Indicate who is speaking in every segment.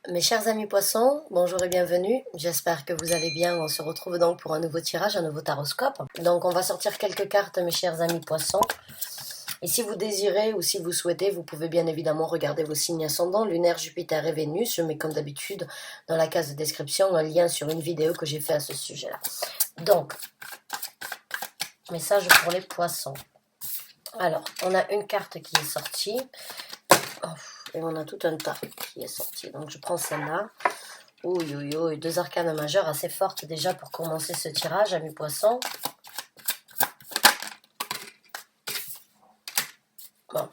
Speaker 1: Mes chers amis poissons, bonjour et bienvenue. J'espère que vous allez bien. On se retrouve donc pour un nouveau tirage, un nouveau taroscope. Donc on va sortir quelques cartes, mes chers amis poissons. Et si vous désirez ou si vous souhaitez, vous pouvez bien évidemment regarder vos signes ascendants, lunaire, Jupiter et Vénus. Je mets comme d'habitude dans la case de description un lien sur une vidéo que j'ai fait à ce sujet-là. Donc, message pour les poissons. Alors, on a une carte qui est sortie. Et on a tout un tas qui est sorti. Donc je prends celle-là. Oui, oui, oui, deux arcanes majeures assez fortes déjà pour commencer ce tirage, amis poissons. Bon.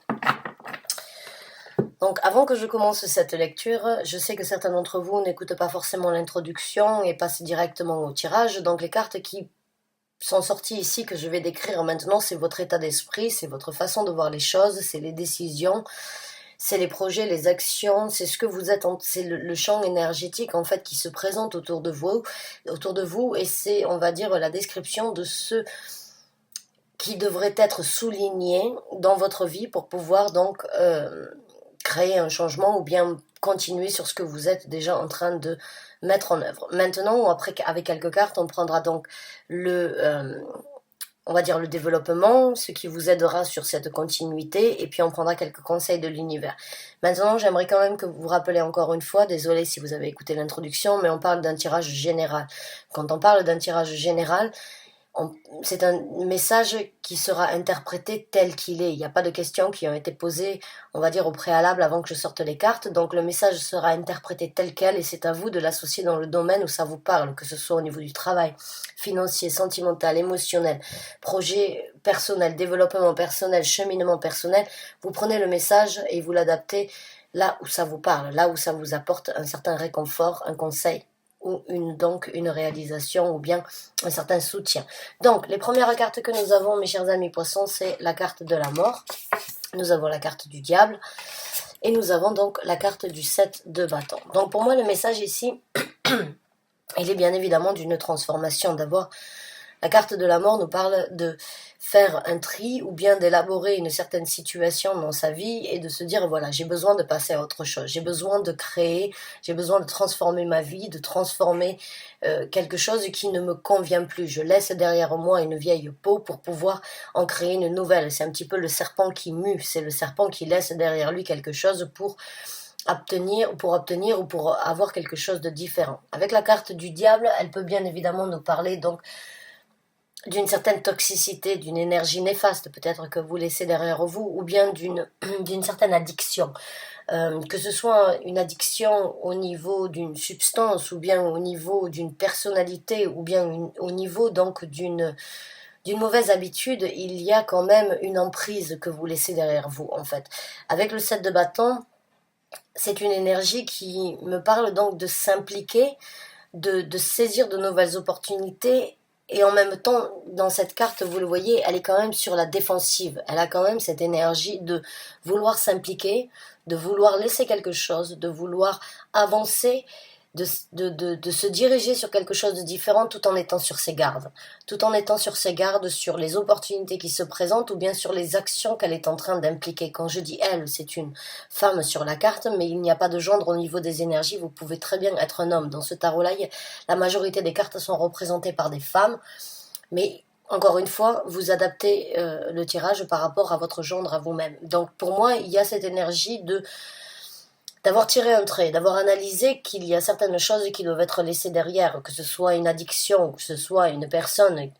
Speaker 1: Donc avant que je commence cette lecture, je sais que certains d'entre vous n'écoutent pas forcément l'introduction et passent directement au tirage. Donc les cartes qui sont sorties ici, que je vais décrire maintenant, c'est votre état d'esprit, c'est votre façon de voir les choses, c'est les décisions, c'est les projets, les actions, c'est ce que vous êtes, c'est le champ énergétique en fait qui se présente autour de vous, et c'est, on va dire, la description de ce qui devrait être souligné dans votre vie pour pouvoir donc créer un changement ou bien continuer sur ce que vous êtes déjà en train de mettre en œuvre. Maintenant, après, avec quelques cartes, on prendra donc on va dire le développement, ce qui vous aidera sur cette continuité, et puis on prendra quelques conseils de l'univers. Maintenant, j'aimerais quand même que vous vous rappelez encore une fois, désolé si vous avez écouté l'introduction, mais on parle d'un tirage général. Quand on parle d'un tirage général, c'est un message qui sera interprété tel qu'il est. Il n'y a pas de questions qui ont été posées, on va dire, au préalable avant que je sorte les cartes. Donc le message sera interprété tel quel et c'est à vous de l'associer dans le domaine où ça vous parle, que ce soit au niveau du travail, financier, sentimental, émotionnel, projet personnel, développement personnel, cheminement personnel. Vous prenez le message et vous l'adaptez là où ça vous parle, là où ça vous apporte un certain réconfort, un conseil, ou donc une réalisation ou bien un certain soutien. Donc, les premières cartes que nous avons, mes chers amis poissons, c'est la carte de la mort. Nous avons la carte du diable. Et nous avons donc la carte du 7 de bâton. Donc, pour moi, le message ici, il est bien évidemment d'une transformation. D'abord, la carte de la mort nous parle de faire un tri ou bien d'élaborer une certaine situation dans sa vie et de se dire, voilà, j'ai besoin de passer à autre chose, j'ai besoin de créer, j'ai besoin de transformer ma vie, de transformer quelque chose qui ne me convient plus. Je laisse derrière moi une vieille peau pour pouvoir en créer une nouvelle. C'est un petit peu le serpent qui mue, c'est le serpent qui laisse derrière lui quelque chose pour obtenir ou pour avoir quelque chose de différent. Avec la carte du diable, elle peut bien évidemment nous parler donc d'une certaine toxicité, d'une énergie néfaste peut-être que vous laissez derrière vous, ou bien d'une certaine addiction. Que ce soit une addiction au niveau d'une substance, ou bien au niveau d'une personnalité, ou bien au niveau donc d'une mauvaise habitude, il y a quand même une emprise que vous laissez derrière vous en fait. Avec le 7 de bâton, c'est une énergie qui me parle donc de s'impliquer, de saisir de nouvelles opportunités. Et en même temps, dans cette carte, vous le voyez, elle est quand même sur la défensive. Elle a quand même cette énergie de vouloir s'impliquer, de vouloir laisser quelque chose, de vouloir avancer, de se diriger sur quelque chose de différent tout en étant sur ses gardes. Tout en étant sur ses gardes sur les opportunités qui se présentent ou bien sur les actions qu'elle est en train d'impliquer. Quand je dis elle, c'est une femme sur la carte, mais il n'y a pas de gendre au niveau des énergies. Vous pouvez très bien être un homme. Dans ce tarot-là, la majorité des cartes sont représentées par des femmes, mais encore une fois, vous adaptez le tirage par rapport à votre gendre, à vous-même. Donc pour moi, il y a cette énergie d'avoir tiré un trait, d'avoir analysé qu'il y a certaines choses qui doivent être laissées derrière, que ce soit une addiction, que ce soit une personne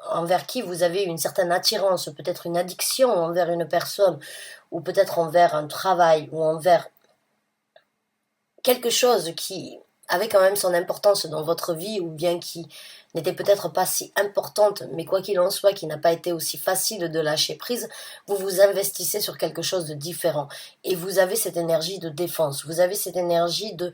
Speaker 1: envers qui vous avez une certaine attirance, peut-être une addiction envers une personne, ou peut-être envers un travail, ou envers quelque chose qui avait quand même son importance dans votre vie, ou bien qui n'était peut-être pas si importante, mais quoi qu'il en soit, qui n'a pas été aussi facile de lâcher prise, vous vous investissez sur quelque chose de différent. Et vous avez cette énergie de défense, vous avez cette énergie de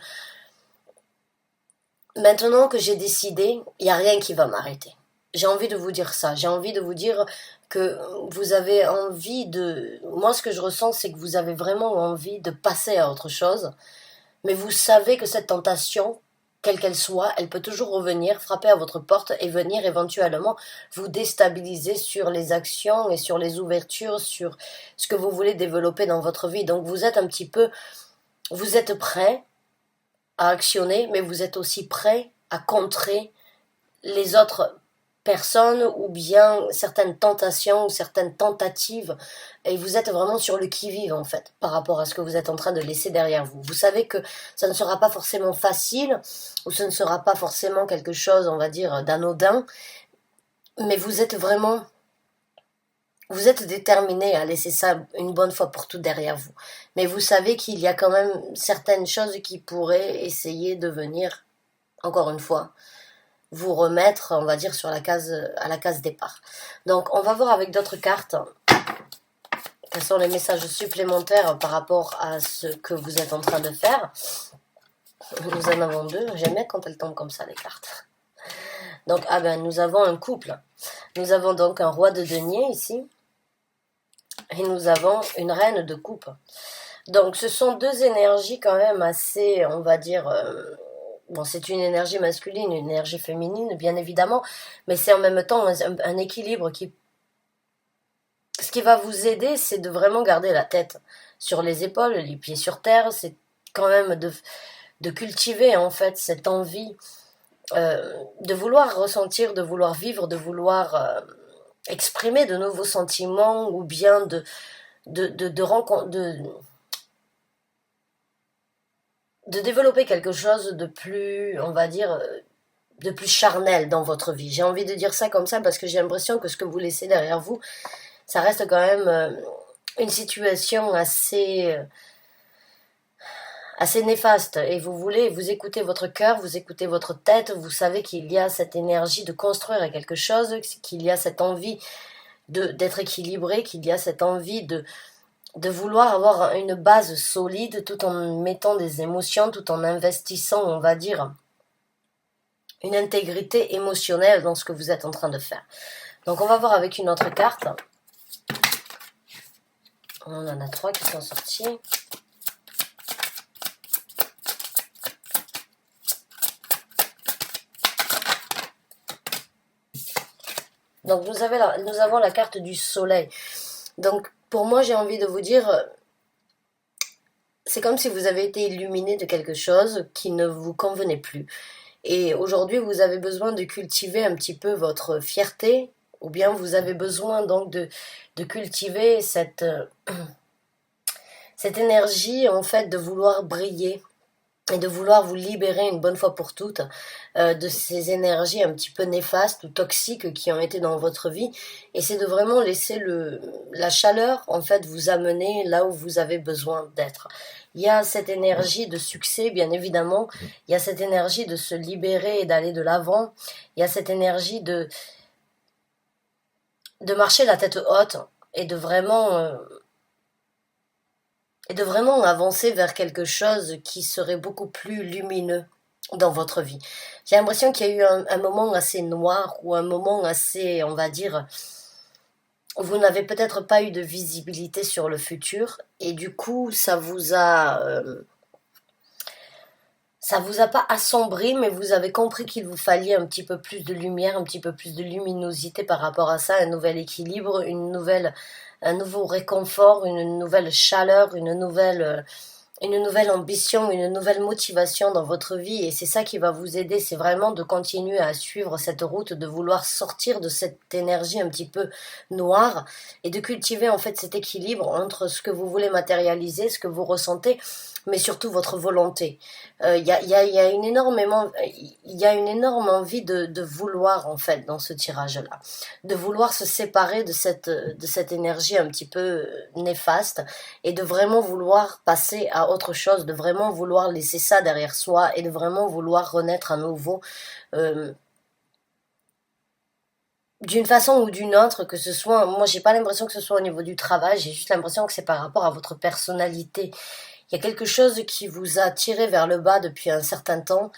Speaker 1: maintenant que j'ai décidé, il n'y a rien qui va m'arrêter. J'ai envie de vous dire ça, j'ai envie de vous dire que vous avez envie de... Moi, ce que je ressens, c'est que vous avez vraiment envie de passer à autre chose, mais vous savez que cette tentation, quelle qu'elle soit, elle peut toujours revenir, frapper à votre porte et venir éventuellement vous déstabiliser sur les actions et sur les ouvertures, sur ce que vous voulez développer dans votre vie. Donc vous êtes un petit peu, vous êtes prêt, à actionner, mais vous êtes aussi prêt à contrer les autres personnes ou bien certaines tentations ou certaines tentatives, et vous êtes vraiment sur le qui-vive en fait par rapport à ce que vous êtes en train de laisser derrière vous. Vous savez que ça ne sera pas forcément facile ou ce ne sera pas forcément quelque chose, on va dire, d'anodin, mais vous êtes déterminé à laisser ça une bonne fois pour toutes derrière vous. Mais vous savez qu'il y a quand même certaines choses qui pourraient essayer de venir, encore une fois, vous remettre, on va dire, à la case départ. Donc, on va voir avec d'autres cartes quels sont les messages supplémentaires par rapport à ce que vous êtes en train de faire. Nous en avons deux. J'aime bien quand elles tombent comme ça, les cartes. Donc, nous avons un couple. Nous avons donc un roi de denier ici. Et nous avons une reine de coupe. Donc, ce sont deux énergies quand même assez, on va dire... Bon, c'est une énergie masculine, une énergie féminine, bien évidemment, mais c'est en même temps un équilibre qui... Ce qui va vous aider, c'est de vraiment garder la tête sur les épaules, les pieds sur terre, c'est quand même de cultiver en fait cette envie de vouloir ressentir, de vouloir vivre, de vouloir exprimer de nouveaux sentiments ou bien de développer quelque chose de plus, on va dire, de plus charnel dans votre vie. J'ai envie de dire ça comme ça parce que j'ai l'impression que ce que vous laissez derrière vous, ça reste quand même une situation assez néfaste. Et vous écoutez votre cœur, vous écoutez votre tête, vous savez qu'il y a cette énergie de construire quelque chose, qu'il y a cette envie d'être équilibré, qu'il y a cette envie de vouloir avoir une base solide tout en mettant des émotions, tout en investissant, on va dire, une intégrité émotionnelle dans ce que vous êtes en train de faire. Donc on va voir avec une autre carte. On en a 3 qui sont sortis. Donc nous avons la carte du soleil. Donc pour moi, j'ai envie de vous dire, c'est comme si vous avez été illuminé de quelque chose qui ne vous convenait plus. Et aujourd'hui, vous avez besoin de cultiver un petit peu votre fierté, ou bien vous avez besoin donc de cultiver cette énergie en fait de vouloir briller et de vouloir vous libérer une bonne fois pour toutes de ces énergies un petit peu néfastes ou toxiques qui ont été dans votre vie, et c'est de vraiment laisser la chaleur en fait vous amener là où vous avez besoin d'être. Il y a cette énergie de succès, bien évidemment, il y a cette énergie de se libérer et d'aller de l'avant, il y a cette énergie de marcher la tête haute et de vraiment avancer vers quelque chose qui serait beaucoup plus lumineux dans votre vie. J'ai l'impression qu'il y a eu un moment assez noir ou un moment assez, on va dire, où vous n'avez peut-être pas eu de visibilité sur le futur et du coup ça vous a pas assombri, mais vous avez compris qu'il vous fallait un petit peu plus de lumière, un petit peu plus de luminosité par rapport à ça, un nouvel équilibre, un nouveau réconfort, une nouvelle chaleur, une nouvelle ambition, une nouvelle motivation dans votre vie, et c'est ça qui va vous aider, c'est vraiment de continuer à suivre cette route, de vouloir sortir de cette énergie un petit peu noire et de cultiver en fait cet équilibre entre ce que vous voulez matérialiser, ce que vous ressentez, mais surtout votre volonté. Il y a une énorme envie de vouloir en fait dans ce tirage-là, de vouloir se séparer de cette énergie un petit peu néfaste et de vraiment vouloir passer à autre chose, de vraiment vouloir laisser ça derrière soi et de vraiment vouloir renaître à nouveau d'une façon ou d'une autre, que ce soit, moi j'ai pas l'impression que ce soit au niveau du travail, j'ai juste l'impression que c'est par rapport à votre personnalité. Il y a quelque chose qui vous a tiré vers le bas depuis un certain temps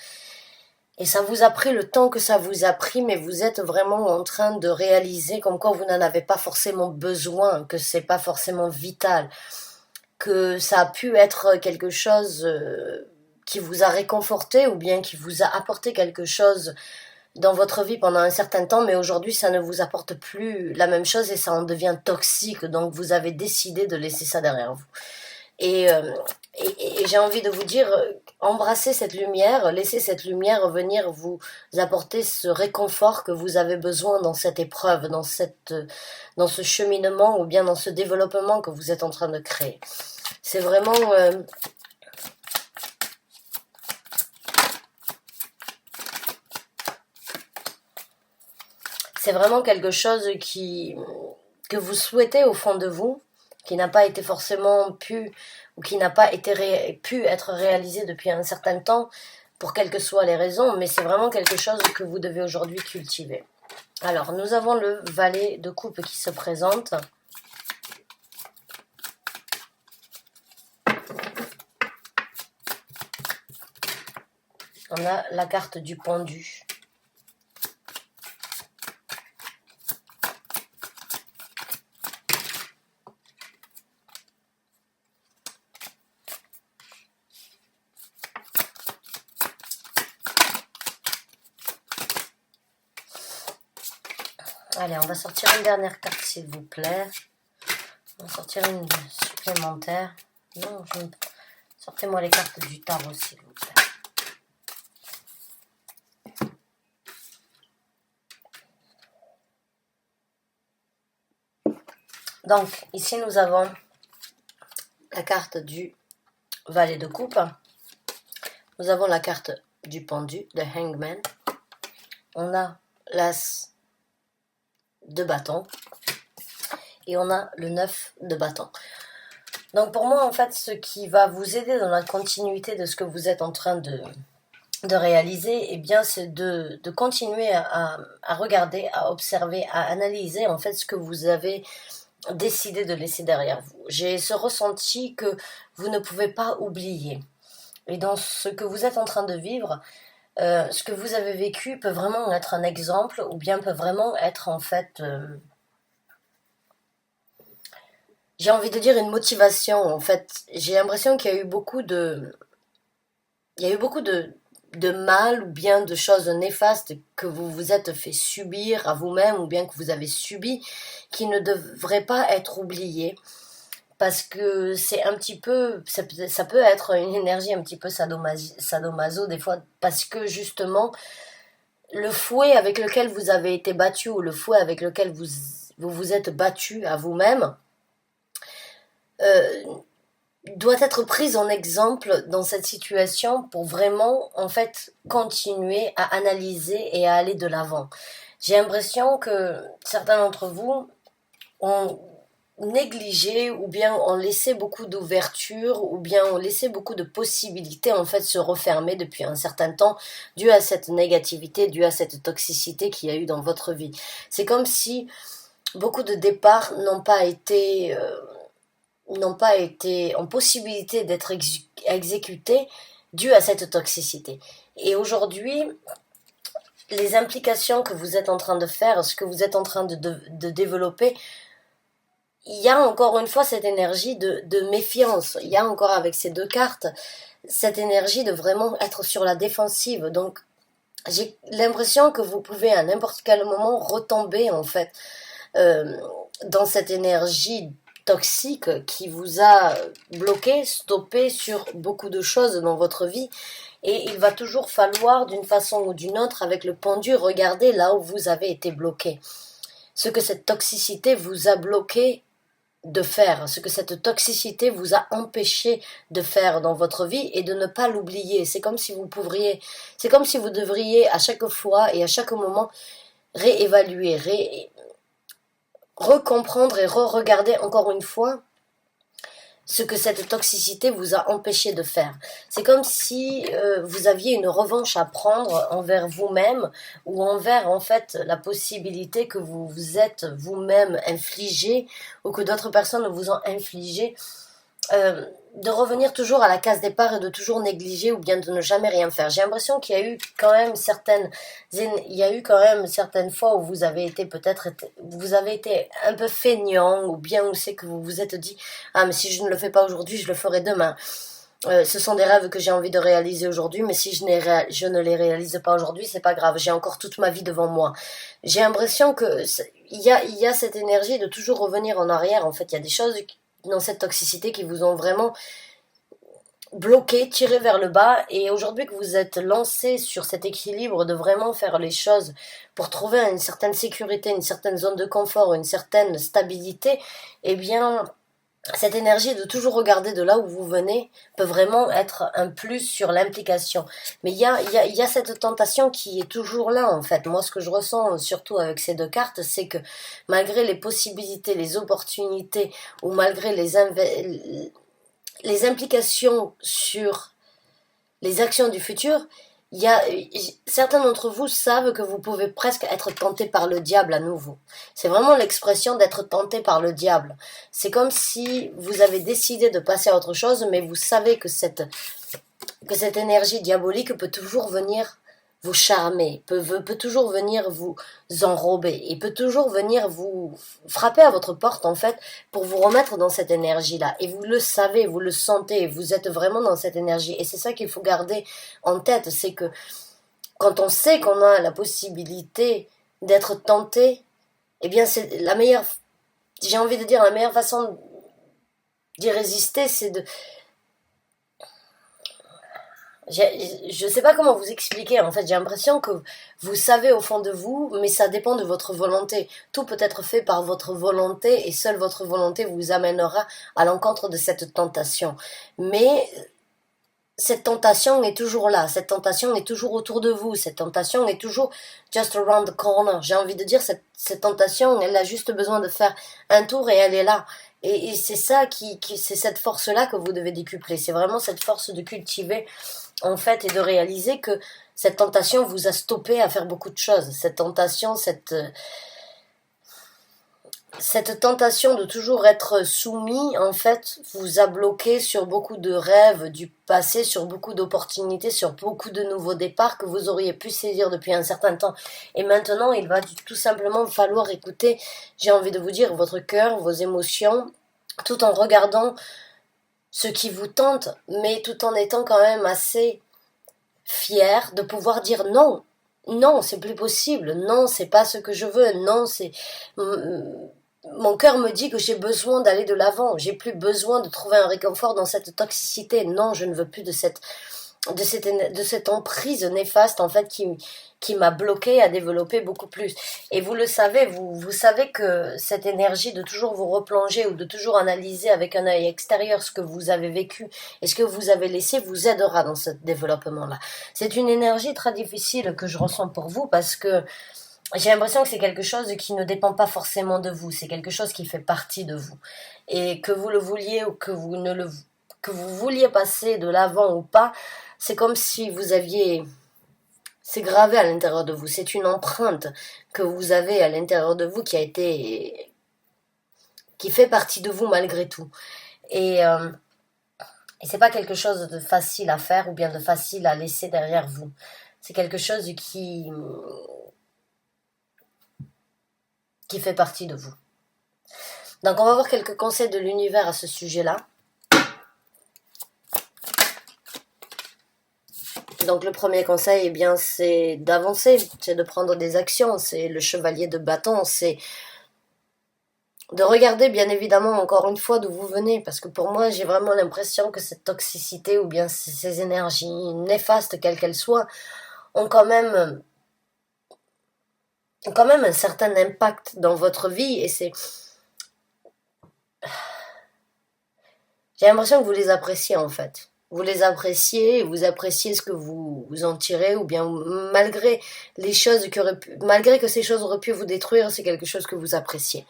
Speaker 1: et ça vous a pris le temps que ça vous a pris, mais vous êtes vraiment en train de réaliser comme quoi vous n'en avez pas forcément besoin, que c'est pas forcément vital, que ça a pu être quelque chose qui vous a réconforté ou bien qui vous a apporté quelque chose dans votre vie pendant un certain temps, mais aujourd'hui ça ne vous apporte plus la même chose et ça en devient toxique, donc vous avez décidé de laisser ça derrière vous. Et j'ai envie de vous dire, embrassez cette lumière, laissez cette lumière venir vous apporter ce réconfort que vous avez besoin dans cette épreuve, dans ce cheminement ou bien dans ce développement que vous êtes en train de créer. C'est vraiment... c'est vraiment quelque chose que vous souhaitez au fond de vous, qui n'a pas été forcément pu, ou qui n'a pas pu être réalisé depuis un certain temps, pour quelles que soient les raisons, mais c'est vraiment quelque chose que vous devez aujourd'hui cultiver. Alors, nous avons le valet de coupe qui se présente. On a la carte du pendu. Allez, on va sortir une dernière carte, s'il vous plaît. On va sortir une supplémentaire. Non, sortez-moi les cartes du tarot, s'il vous plaît. Donc, ici, nous avons la carte du valet de coupe. Nous avons la carte du pendu, de Hangman. On a l'as de bâton. Et on a le 9 de bâton. Donc pour moi, en fait, ce qui va vous aider dans la continuité de ce que vous êtes en train de réaliser, eh bien, c'est de continuer à regarder, à observer, à analyser, en fait, ce que vous avez décidé de laisser derrière vous. J'ai ce ressenti que vous ne pouvez pas oublier. Et dans ce que vous êtes en train de vivre, ce que vous avez vécu peut vraiment être un exemple, ou bien peut vraiment être, en fait... j'ai envie de dire une motivation, en fait. J'ai l'impression qu'il y a eu beaucoup de... Il y a eu beaucoup de mal ou bien de choses néfastes que vous vous êtes fait subir à vous-même ou bien que vous avez subi qui ne devraient pas être oubliées. Parce que c'est un petit peu... Ça peut être une énergie un petit peu sadomaso des fois. Parce que justement, le fouet avec lequel vous avez été battu ou le fouet avec lequel vous vous êtes battu à vous-même... doit être prise en exemple dans cette situation pour vraiment, en fait, continuer à analyser et à aller de l'avant. J'ai l'impression que certains d'entre vous ont négligé ou bien ont laissé beaucoup d'ouverture ou bien ont laissé beaucoup de possibilités, en fait, se refermer depuis un certain temps dû à cette négativité, dû à cette toxicité qu'il y a eu dans votre vie. C'est comme si beaucoup de départs n'ont pas été en possibilité d'être exécutés dû à cette toxicité. Et aujourd'hui, les implications que vous êtes en train de faire, ce que vous êtes en train de développer, il y a encore une fois cette énergie de méfiance. Il y a encore avec ces deux cartes cette énergie de vraiment être sur la défensive. Donc, j'ai l'impression que vous pouvez à n'importe quel moment retomber en fait dans cette énergie toxique qui vous a bloqué, stoppé sur beaucoup de choses dans votre vie. Et il va toujours falloir, d'une façon ou d'une autre, avec le pendu, regarder là où vous avez été bloqué. Ce que cette toxicité vous a bloqué de faire, ce que cette toxicité vous a empêché de faire dans votre vie et de ne pas l'oublier. C'est comme si vous devriez à chaque fois et à chaque moment réévaluer, recomprendre et re-regarder encore une fois ce que cette toxicité vous a empêché de faire. C'est comme si vous aviez une revanche à prendre envers vous-même ou envers en fait la possibilité que vous vous êtes vous-même infligé ou que d'autres personnes vous ont infligé. De revenir toujours à la case départ et de toujours négliger ou bien de ne jamais rien faire. J'ai l'impression qu'il y a eu quand même certaines fois où vous avez été un peu feignant ou bien où c'est que vous vous êtes dit ah mais si je ne le fais pas aujourd'hui je le ferai demain. Ce sont des rêves que j'ai envie de réaliser aujourd'hui, mais si je ne les réalise pas aujourd'hui, c'est pas grave, j'ai encore toute ma vie devant moi. J'ai l'impression que il y a cette énergie de toujours revenir en arrière. En fait, il y a des choses dans cette toxicité qui vous ont vraiment bloqué, tiré vers le bas. Et aujourd'hui que vous êtes lancé sur cet équilibre de vraiment faire les choses pour trouver une certaine sécurité, une certaine zone de confort, une certaine stabilité, eh bien, cette énergie de toujours regarder de là où vous venez peut vraiment être un plus sur l'implication. Mais il y a cette tentation qui est toujours là, en fait. Moi, ce que je ressens, surtout avec ces deux cartes, c'est que malgré les possibilités, les opportunités, ou malgré les implications sur les actions du futur, il y a, certains d'entre vous savent que vous pouvez presque être tenté par le diable à nouveau. C'est vraiment l'expression d'être tenté par le diable. C'est comme si vous avez décidé de passer à autre chose, mais vous savez que cette énergie diabolique peut toujours venir vous charmer, peut toujours venir vous enrober, et peut toujours venir vous frapper à votre porte, en fait, pour vous remettre dans cette énergie-là. Et vous le savez, vous le sentez, vous êtes vraiment dans cette énergie. Et c'est ça qu'il faut garder en tête, c'est que quand on sait qu'on a la possibilité d'être tenté, eh bien c'est la meilleure, j'ai envie de dire, la meilleure façon d'y résister, c'est de, je ne sais pas comment vous expliquer, en fait, j'ai l'impression que vous savez au fond de vous, mais ça dépend de votre volonté. Tout peut être fait par votre volonté, et seule votre volonté vous amènera à l'encontre de cette tentation. Mais cette tentation est toujours là, cette tentation est toujours autour de vous, cette tentation est toujours just around the corner. J'ai envie de dire, cette tentation, elle a juste besoin de faire un tour et elle est là. Et c'est ça c'est cette force-là que vous devez décupler. C'est vraiment cette force de cultiver, en fait, et de réaliser que cette tentation vous a stoppé à faire beaucoup de choses. Cette tentation, cette tentation de toujours être soumis, en fait, vous a bloqué sur beaucoup de rêves du passé, sur beaucoup d'opportunités, sur beaucoup de nouveaux départs que vous auriez pu saisir depuis un certain temps. Et maintenant, il va tout simplement falloir écouter, j'ai envie de vous dire, votre cœur, vos émotions, tout en regardant ce qui vous tente, mais tout en étant quand même assez fier de pouvoir dire non. Non, c'est plus possible. Non, c'est pas ce que je veux. Non, c'est mon cœur me dit que j'ai besoin d'aller de l'avant. J'ai plus besoin de trouver un réconfort dans cette toxicité. Non, je ne veux plus de cette emprise néfaste, en fait, qui m'a bloqué à développer beaucoup plus. Et vous le savez, vous savez que cette énergie de toujours vous replonger ou de toujours analyser avec un œil extérieur ce que vous avez vécu et ce que vous avez laissé vous aidera dans ce développement-là. C'est une énergie très difficile que je ressens pour vous, parce que j'ai l'impression que c'est quelque chose qui ne dépend pas forcément de vous, c'est quelque chose qui fait partie de vous. Et que vous le vouliez ou que vous ne le que vous vouliez passer de l'avant ou pas, c'est comme si vous aviez, c'est gravé à l'intérieur de vous, c'est une empreinte que vous avez à l'intérieur de vous qui fait partie de vous malgré tout. Et, euh, et c'est pas quelque chose de facile à faire ou bien de facile à laisser derrière vous. C'est quelque chose qui fait partie de vous. Donc on va voir quelques conseils de l'univers à ce sujet-là. Donc le premier conseil, eh bien, c'est d'avancer, c'est de prendre des actions, c'est le chevalier de bâton, c'est de regarder bien évidemment encore une fois d'où vous venez, parce que pour moi j'ai vraiment l'impression que cette toxicité ou bien ces énergies néfastes, quelles qu'elles soient, ont quand même un certain impact dans votre vie, et j'ai l'impression que vous les appréciez, en fait. Vous les appréciez, et vous appréciez ce que vous en tirez, ou bien malgré les choses malgré que ces choses auraient pu vous détruire, c'est quelque chose que vous appréciez.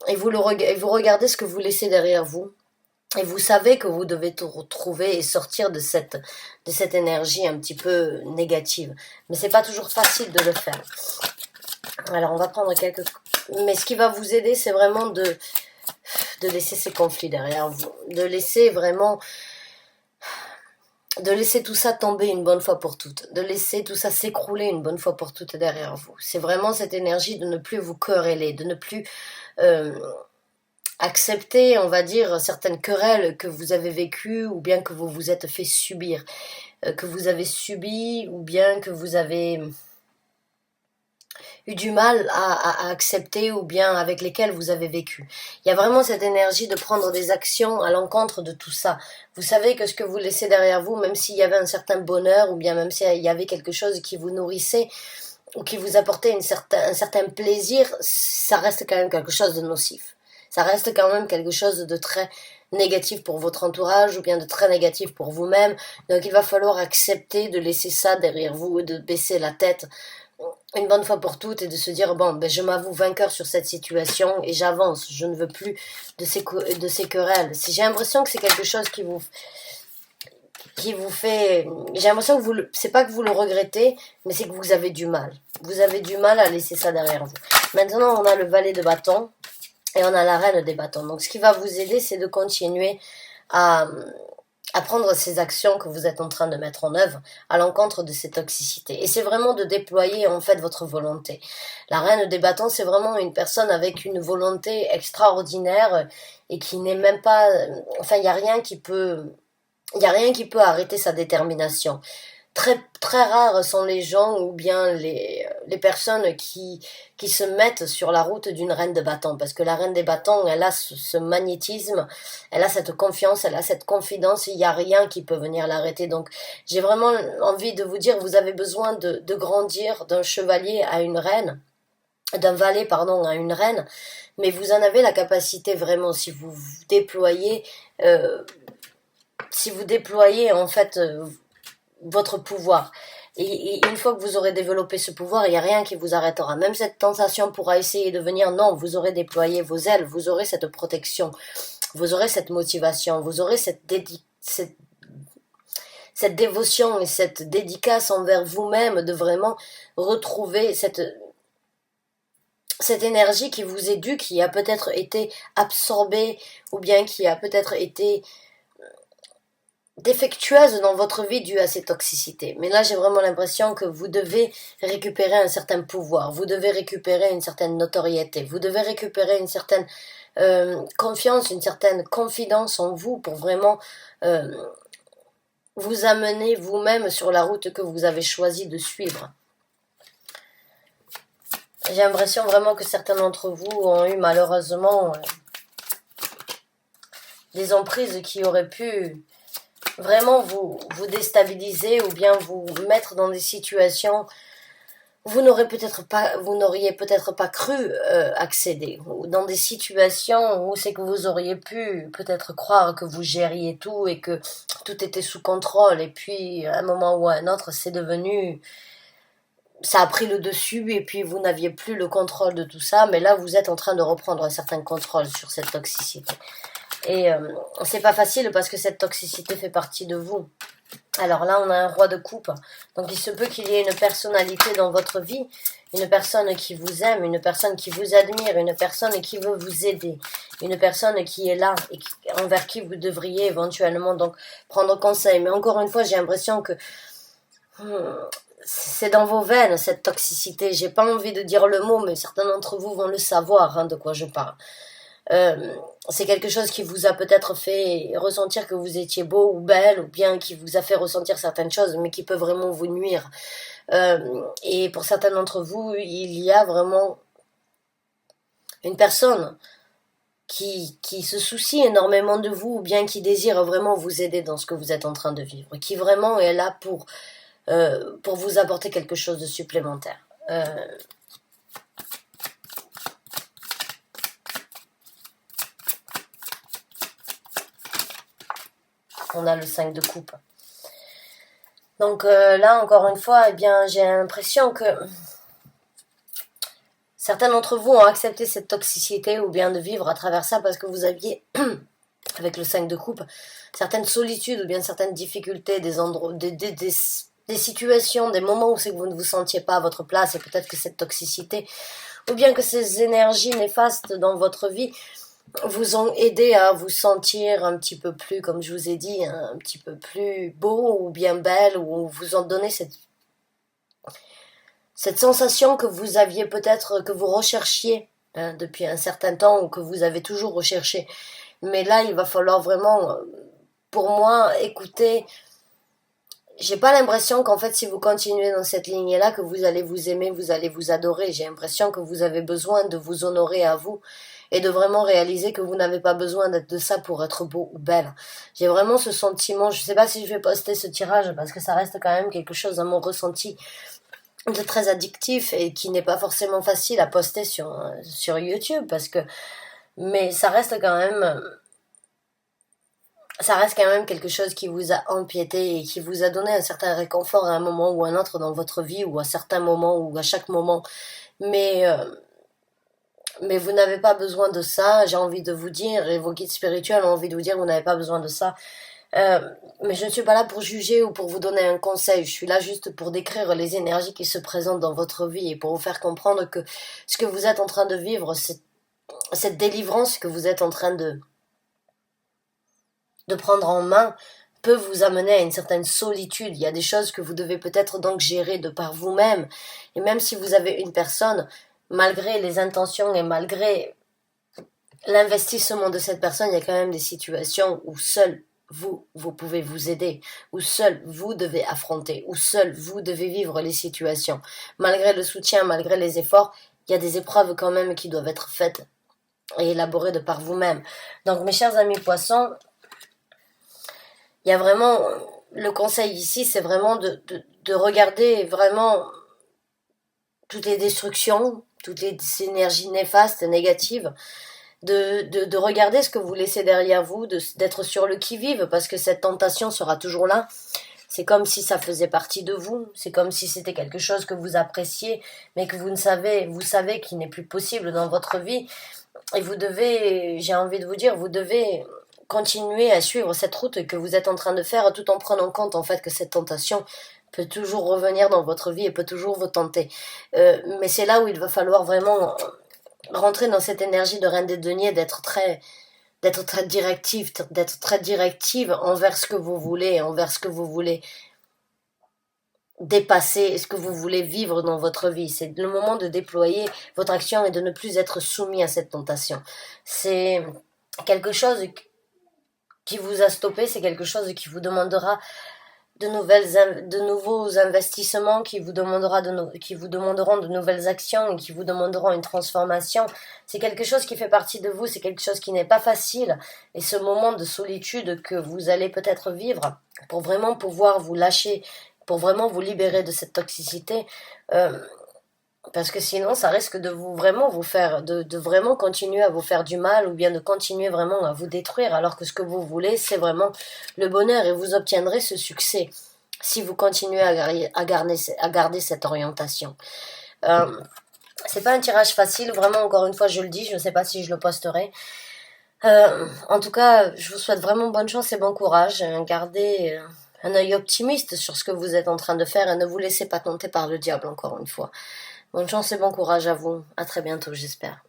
Speaker 1: Et et vous regardez ce que vous laissez derrière vous. Et vous savez que vous devez tout retrouver et sortir de cette énergie un petit peu négative. Mais c'est pas toujours facile de le faire. Alors on va prendre mais ce qui va vous aider, c'est vraiment de laisser ces conflits derrière vous. De laisser tout ça tomber une bonne fois pour toutes. De laisser tout ça s'écrouler une bonne fois pour toutes derrière vous. C'est vraiment cette énergie de ne plus vous quereller, de ne plus accepter, on va dire, certaines querelles que vous avez vécues ou bien que vous vous êtes fait subir. Que vous avez subi ou bien que vous avez eu du mal à accepter ou bien avec lesquels vous avez vécu. Il y a vraiment cette énergie de prendre des actions à l'encontre de tout ça. Vous savez que ce que vous laissez derrière vous, même s'il y avait un certain bonheur ou bien même s'il y avait quelque chose qui vous nourrissait ou qui vous apportait un certain plaisir, ça reste quand même quelque chose de nocif. Ça reste quand même quelque chose de très négatif pour votre entourage ou bien de très négatif pour vous-même. Donc il va falloir accepter de laisser ça derrière vous et de baisser la tête une bonne fois pour toutes et de se dire bon ben je m'avoue vainqueur sur cette situation et j'avance, je ne veux plus de ces querelles. Si j'ai l'impression que c'est quelque chose qui vous fait, j'ai l'impression que c'est pas que vous le regrettez, mais c'est que vous avez du mal. Vous avez du mal à laisser ça derrière vous. Maintenant, on a le valet de bâton et on a la reine des bâtons. Donc, ce qui va vous aider, c'est de continuer à, à prendre ces actions que vous êtes en train de mettre en œuvre à l'encontre de ces toxicités. Et c'est vraiment de déployer, en fait, votre volonté. La reine des bâtons, c'est vraiment une personne avec une volonté extraordinaire et qui n'est même pas, enfin, il n'y a rien qui peut arrêter sa détermination. Très, très rares sont les gens ou bien les personnes qui se mettent sur la route d'une reine de bâton. Parce que la reine des bâtons, elle a ce magnétisme, elle a cette confiance, elle a cette confidence, il n'y a rien qui peut venir l'arrêter. Donc j'ai vraiment envie de vous dire, vous avez besoin de grandir d'un chevalier à une reine, d'un valet, pardon, à une reine, mais vous en avez la capacité vraiment si vous déployez... si vous déployez en fait votre pouvoir. Et une fois que vous aurez développé ce pouvoir, il n'y a rien qui vous arrêtera. Même cette tentation pourra essayer de venir. Non, vous aurez déployé vos ailes, vous aurez cette protection, vous aurez cette motivation, vous aurez cette dévotion et cette dédicace envers vous-même de vraiment retrouver cette énergie qui vous est due, qui a peut-être été absorbée ou bien qui a peut-être été défectueuse dans votre vie due à ces toxicités. Mais là, j'ai vraiment l'impression que vous devez récupérer un certain pouvoir, vous devez récupérer une certaine notoriété, vous devez récupérer une certaine confiance, une certaine confidence en vous pour vraiment vous amener vous-même sur la route que vous avez choisi de suivre. J'ai l'impression vraiment que certains d'entre vous ont eu malheureusement des emprises qui auraient pu vraiment vous déstabiliser ou bien vous mettre dans des situations où vous n'auriez peut-être pas cru accéder, ou dans des situations où c'est que vous auriez pu peut-être croire que vous gériez tout et que tout était sous contrôle, et puis à un moment ou à un autre ça a pris le dessus et puis vous n'aviez plus le contrôle de tout ça, mais là vous êtes en train de reprendre un certain contrôle sur cette toxicité. Et c'est pas facile parce que cette toxicité fait partie de vous. Alors là, on a un roi de coupe. Donc il se peut qu'il y ait une personnalité dans votre vie, une personne qui vous aime, une personne qui vous admire, une personne qui veut vous aider, une personne qui est là et envers qui vous devriez éventuellement donc prendre conseil. Mais encore une fois, j'ai l'impression que c'est dans vos veines cette toxicité. J'ai pas envie de dire le mot, mais certains d'entre vous vont le savoir de quoi je parle. C'est quelque chose qui vous a peut-être fait ressentir que vous étiez beau ou belle, ou bien qui vous a fait ressentir certaines choses, mais qui peut vraiment vous nuire. Et pour certains d'entre vous, il y a vraiment une personne qui se soucie énormément de vous, ou bien qui désire vraiment vous aider dans ce que vous êtes en train de vivre, qui vraiment est là pour vous apporter quelque chose de supplémentaire. On a le 5 de coupe. Donc là, encore une fois, eh bien, j'ai l'impression que certains d'entre vous ont accepté cette toxicité ou bien de vivre à travers ça parce que vous aviez, avec le 5 de coupe, certaines solitudes ou bien certaines difficultés, des endroits, des situations, des moments où c'est que vous ne vous sentiez pas à votre place, et peut-être que cette toxicité ou bien que ces énergies néfastes dans votre vie vous ont aidé à vous sentir un petit peu plus, comme je vous ai dit, un petit peu plus beau ou bien belle, ou vous ont donné cette sensation que vous aviez peut-être, que vous recherchiez depuis un certain temps, ou que vous avez toujours recherché. Mais là, il va falloir vraiment, pour moi, écouter j'ai pas l'impression qu'en fait, si vous continuez dans cette lignée-là, que vous allez vous aimer, vous allez vous adorer. J'ai l'impression que vous avez besoin de vous honorer à vous et de vraiment réaliser que vous n'avez pas besoin d'être de ça pour être beau ou belle. J'ai vraiment ce sentiment, je sais pas si je vais poster ce tirage parce que ça reste quand même quelque chose à mon ressenti de très addictif et qui n'est pas forcément facile à poster sur YouTube parce que, mais ça reste quand même quelque chose qui vous a empiété et qui vous a donné un certain réconfort à un moment ou un autre dans votre vie ou à certains moments ou à chaque moment. Mais, euh, mais vous n'avez pas besoin de ça, j'ai envie de vous dire, et vos guides spirituels ont envie de vous dire, vous n'avez pas besoin de ça. Euh, mais je ne suis pas là pour juger ou pour vous donner un conseil, je suis là juste pour décrire les énergies qui se présentent dans votre vie et pour vous faire comprendre que ce que vous êtes en train de vivre, cette délivrance que vous êtes en train de prendre en main peut vous amener à une certaine solitude. Il y a des choses que vous devez peut-être donc gérer de par vous-même. Et même si vous avez une personne, malgré les intentions et malgré l'investissement de cette personne, il y a quand même des situations où seul vous pouvez vous aider, où seul vous devez affronter, où seul vous devez vivre les situations. Malgré le soutien, malgré les efforts, il y a des épreuves quand même qui doivent être faites et élaborées de par vous-même. Donc mes chers amis poissons, il y a vraiment, le conseil ici, c'est vraiment de regarder vraiment toutes les destructions, toutes les énergies néfastes, négatives, de regarder ce que vous laissez derrière vous, d'être sur le qui-vive, parce que cette tentation sera toujours là. C'est comme si ça faisait partie de vous, c'est comme si c'était quelque chose que vous appréciez, mais que vous savez qu'il n'est plus possible dans votre vie. Et vous devez, j'ai envie de vous dire, vous devez continuer à suivre cette route que vous êtes en train de faire tout en prenant compte en fait que cette tentation peut toujours revenir dans votre vie et peut toujours vous tenter. Mais c'est là où il va falloir vraiment rentrer dans cette énergie de reine des deniers, d'être très directive envers ce que vous voulez, envers ce que vous voulez dépasser, ce que vous voulez vivre dans votre vie. C'est le moment de déployer votre action et de ne plus être soumis à cette tentation. C'est quelque chose qui vous a stoppé, c'est quelque chose qui vous demandera de nouveaux investissements, qui vous demanderont de nouvelles actions et qui vous demanderont une transformation. C'est quelque chose qui fait partie de vous, c'est quelque chose qui n'est pas facile. Et ce moment de solitude que vous allez peut-être vivre pour vraiment pouvoir vous lâcher, pour vraiment vous libérer de cette toxicité, parce que sinon ça risque de vous faire de vraiment continuer à vous faire du mal ou bien de continuer vraiment à vous détruire, alors que ce que vous voulez c'est vraiment le bonheur et vous obtiendrez ce succès si vous continuez à garder cette orientation. C'est pas un tirage facile, vraiment, encore une fois je le dis, je ne sais pas si je le posterai. En tout cas, je vous souhaite vraiment bonne chance et bon courage. Gardez un œil optimiste sur ce que vous êtes en train de faire et ne vous laissez pas tenter par le diable, encore une fois. Bonne chance et bon courage à vous. À très bientôt, j'espère.